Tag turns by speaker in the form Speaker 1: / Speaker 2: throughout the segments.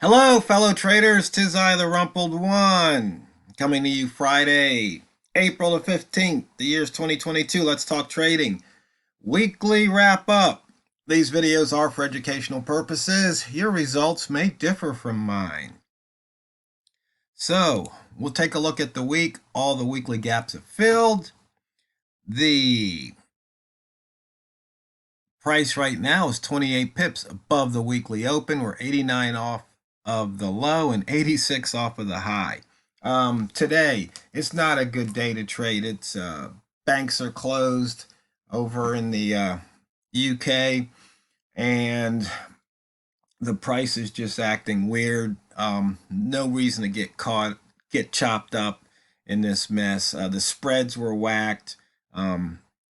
Speaker 1: Hello, fellow traders. 'Tis I, the Rumpled One, coming to you Friday, April the 15th. The year's 2022. Let's talk trading. Weekly wrap up. These videos are for educational purposes. Your results may differ from mine. So, we'll take a look at the week. All the weekly gaps have filled. The price right now is 28 pips above the weekly open. We're 89 off of the low and 86 off of the high. Today, it's not a good day to trade. It's banks are closed over in the UK, and the price is just acting weird. No reason to get chopped up in this mess. The spreads were whacked.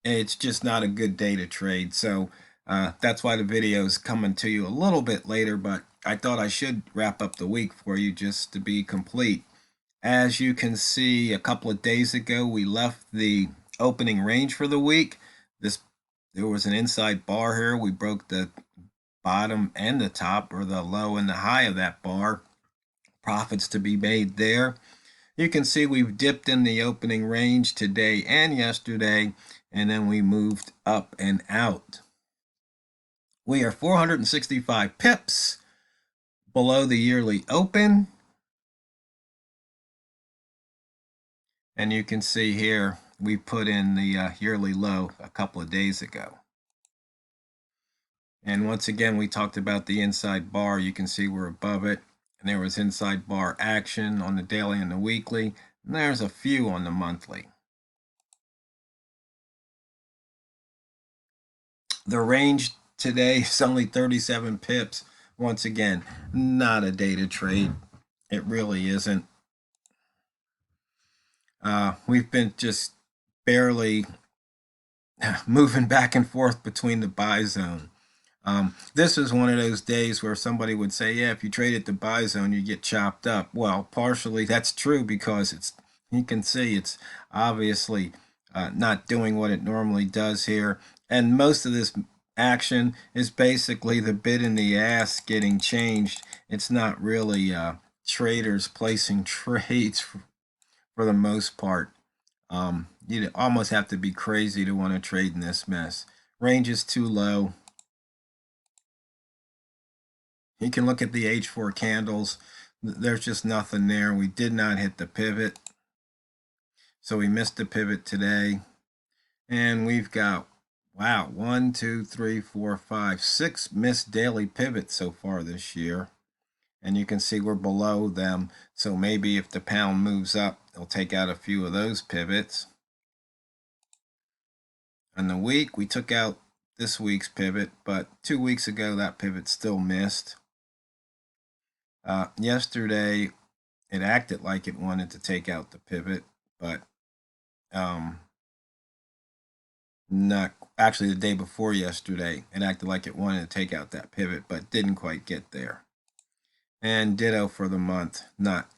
Speaker 1: It's just not a good day to trade. So that's why the video is coming to you a little bit later, but I thought I should wrap up the week for you just to be complete. As you can see, a couple of days ago, we left the opening range for the week. There was an inside bar here. We broke the bottom and the top, or the low and the high of that bar. Profits to be made there. You can see we've dipped in the opening range today and yesterday, and then we moved up and out. We are 465 pips below the yearly open. And you can see here, we put in the yearly low a couple of days ago. And once again, we talked about the inside bar. You can see we're above it. And there was inside bar action on the daily and the weekly. And there's a few on the monthly. The range today is only 37 pips. Once again, not a day to trade. It really isn't. We've been just barely moving back and forth between the buy zone. This is one of those days where somebody would say, yeah, if you trade at the buy zone, you get chopped up. Well, partially that's true, because you can see it's obviously not doing what it normally does here. And most of this action is basically the bid and the ask getting changed. It's not really traders placing trades for the most part. You almost have to be crazy to want to trade in this mess. Range is too low. You can look at the H4 candles. There's just nothing there. We did not hit the pivot. So we missed the pivot today. And we've got, wow, 1, 2, 3, 4, 5, 6 missed daily pivots so far this year. And you can see we're below them. So maybe if the pound moves up, they'll take out a few of those pivots. On the week, we took out this week's pivot, but 2 weeks ago, that pivot still missed. Yesterday, it acted like it wanted to take out the pivot, but not actually the day before yesterday, it acted like it wanted to take out that pivot, but didn't quite get there. And ditto for the month, not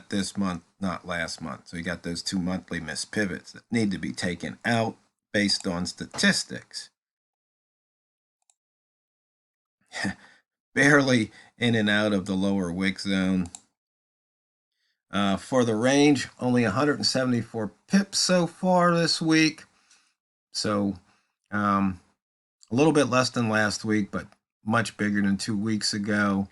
Speaker 1: this month, not last month. So you got those 2 monthly missed pivots that need to be taken out based on statistics. Barely in and out of the lower wick zone. For the range, only 174 pips so far this week. So a little bit less than last week, but much bigger than 2 weeks ago.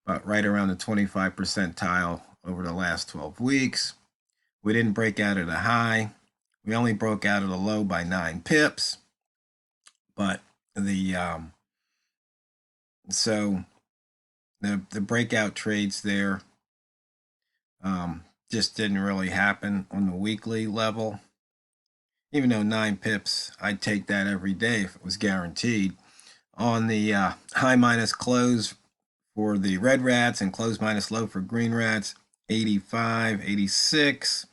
Speaker 1: But right around the 25 percentile over the last 12 weeks. We didn't break out at a high. We only broke out at a low by 9 pips. But the breakout trades there just didn't really happen on the weekly level. Even though 9 pips, I'd take that every day if it was guaranteed. On the high minus close for the red rats and close minus low for green rats, 85, 86.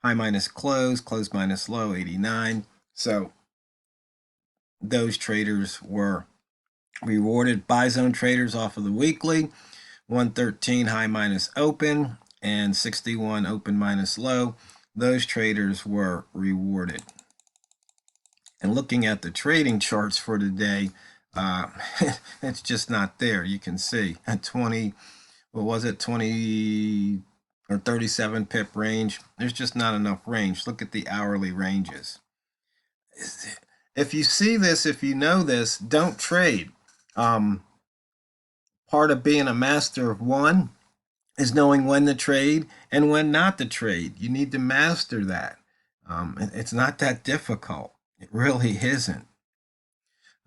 Speaker 1: High minus close minus low, 89. So those traders were rewarded. Buy zone traders off of the weekly, 113 high minus open and 61 open minus low. Those traders were rewarded. And looking at the trading charts for today, uh, it's just not there. You can see at 20, what was it, 20 or 37 pip range, there's just not enough range. Look at the hourly ranges. If you see this, if you know this, don't trade. Part of being a master of one is knowing when to trade and when not to trade. You need to master that. It's not that difficult. It really isn't.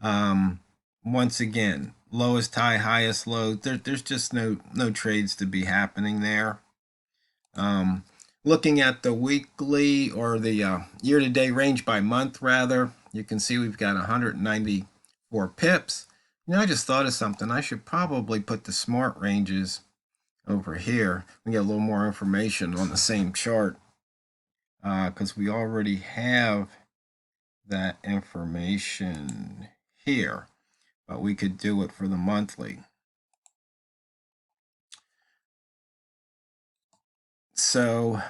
Speaker 1: Um, Once again, lowest high, highest low. There's just no trades to be happening there. Um, Looking at the weekly or the year-to-date range by month, rather, you can see we've got 194 pips. I just thought of something. I should probably put the smart ranges over here. We get a little more information on the same chart because we already have that information here, but we could do it for the monthly. So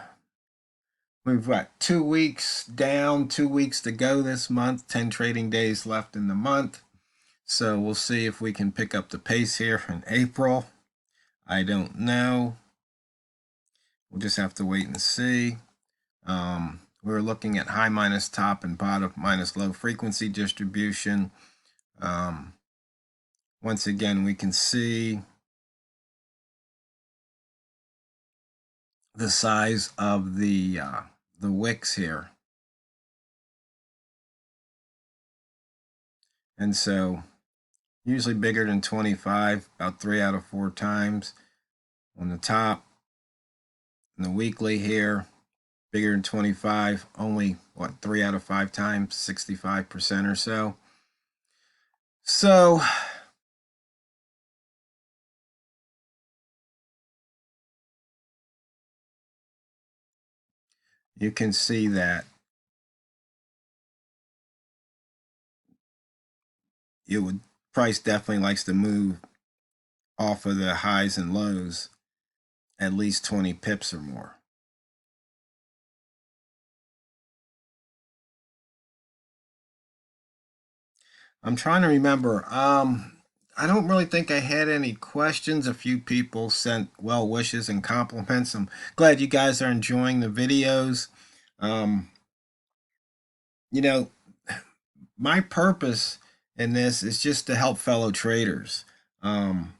Speaker 1: we've got 2 weeks down, 2 weeks to go this month, 10 trading days left in the month. So we'll see if we can pick up the pace here in April. I don't know. We'll just have to wait and see. We're looking at high minus top and bottom minus low frequency distribution. Once again, we can see the size of the wicks here. And so usually bigger than 25, about 3 out of 4 times. On the top, in the weekly here, bigger than 25, only, 3 out of 5 times, 65% or so. So you can see that price definitely likes to move off of the highs and lows at least 20 pips or more. I'm trying to remember. I don't really think I had any questions. A few people sent well wishes and compliments. I'm glad you guys are enjoying the videos. Um, you know, my purpose in this is just to help fellow traders. Um,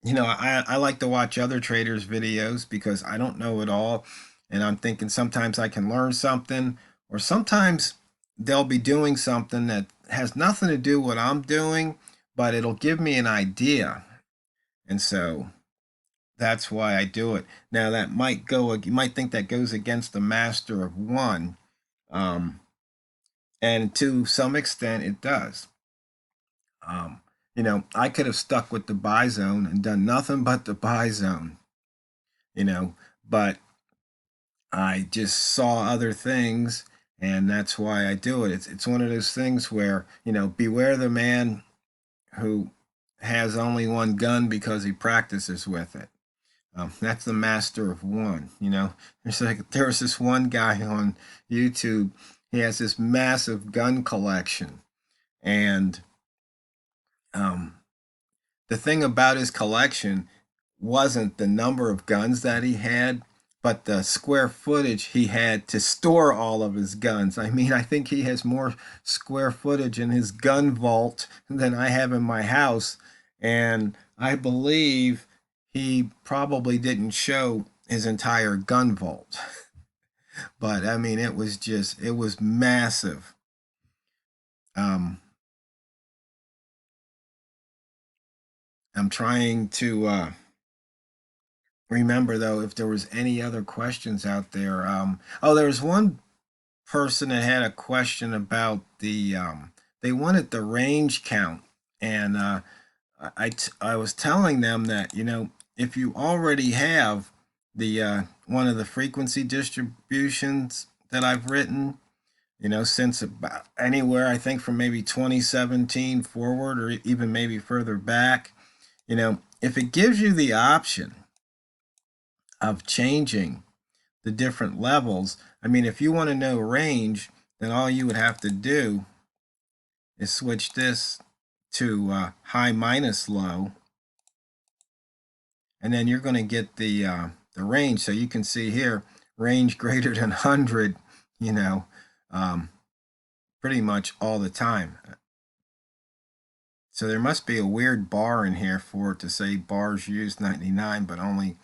Speaker 1: I like to watch other traders' videos because I don't know it all. And I'm thinking sometimes I can learn something, or sometimes they'll be doing something that has nothing to do with what I'm doing, but it'll give me an idea. And so that's why I do it. Now, that might go, you might think that goes against the master of one. And to some extent, it does. I could have stuck with the buy zone and done nothing but the buy zone, but I just saw other things, and that's why I do it. It's one of those things where, beware the man who has only one gun because he practices with it. That's the master of one. There was this one guy on YouTube. He has this massive gun collection, and the thing about his collection wasn't the number of guns that he had, but the square footage he had to store all of his guns. I mean, I think he has more square footage in his gun vault than I have in my house. And I believe he probably didn't show his entire gun vault. But I mean, it was massive. I'm trying to remember though if there was any other questions out there. There was one person that had a question about they wanted the range count, and I was telling them that if you already have the one of the frequency distributions that I've written, since about anywhere I think from maybe 2017 forward or even maybe further back, if it gives you the option of changing the different levels. I mean, if you want to know range, then all you would have to do is switch this to high minus low, and then you're going to get the range. So you can see here, range greater than 100, you know, pretty much all the time. So there must be a weird bar in here for it to say bars used 99, but only,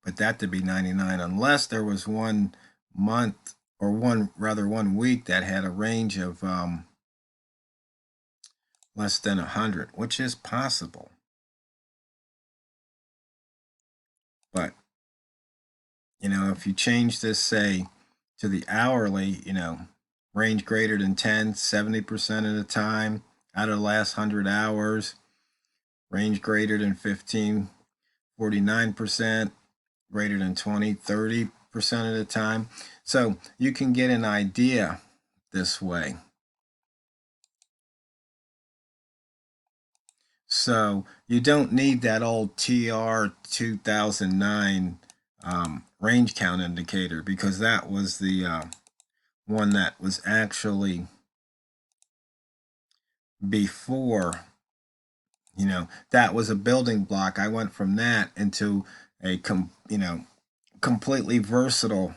Speaker 1: but that to be 99, unless there was 1 month or 1 week that had a range of less than 100, which is possible. But, you know, if you change this, say, to the hourly, you know, range greater than 10, 70% of the time out of the last 100 hours, range greater than 15, 49%, greater than 20, 30% of the time. So you can get an idea this way. So you don't need that old TR 2009 range count indicator, because that was the one that was actually before, you know, that was a building block. I went from that into a completely versatile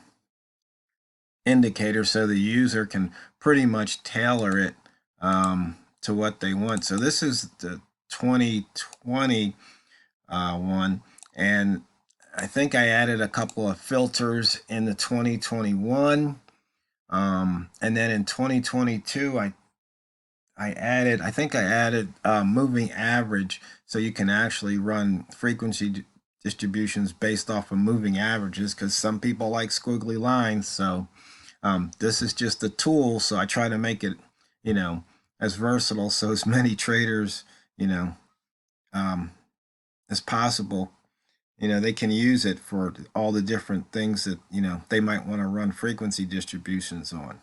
Speaker 1: indicator, so the user can pretty much tailor it to what they want. So this is the 2020 one, and I think I added a couple of filters in the 2021, and then in 2022 I added moving average, so you can actually run frequency distributions based off of moving averages, because some people like squiggly lines. So this is just a tool, so I try to make it, you know, as versatile, so as many traders, you know, as possible, you know, they can use it for all the different things that, you know, they might want to run frequency distributions on.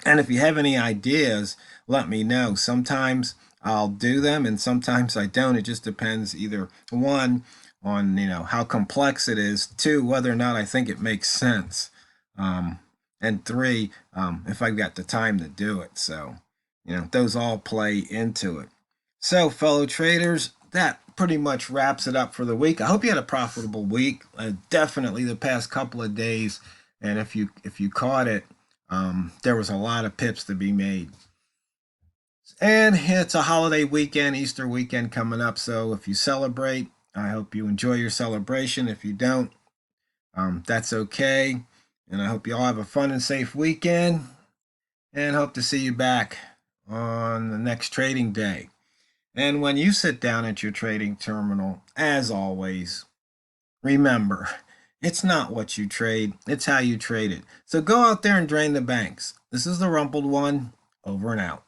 Speaker 1: And if you have any ideas, let me know. Sometimes I'll do them and sometimes I don't. It just depends, either one, on, you know, how complex it is, two, whether or not I think it makes sense, and three, if I've got the time to do it. So, you know, those all play into it. So, fellow traders, that pretty much wraps it up for the week. I hope you had a profitable week. Definitely the past couple of days, and if you caught it, there was a lot of pips to be made. And it's a holiday weekend, Easter weekend coming up. So if you celebrate, I hope you enjoy your celebration. If you don't, that's okay. And I hope you all have a fun and safe weekend. And hope to see you back on the next trading day. And when you sit down at your trading terminal, as always, remember, it's not what you trade, it's how you trade it. So go out there and drain the banks. This is the Rumpled One, over and out.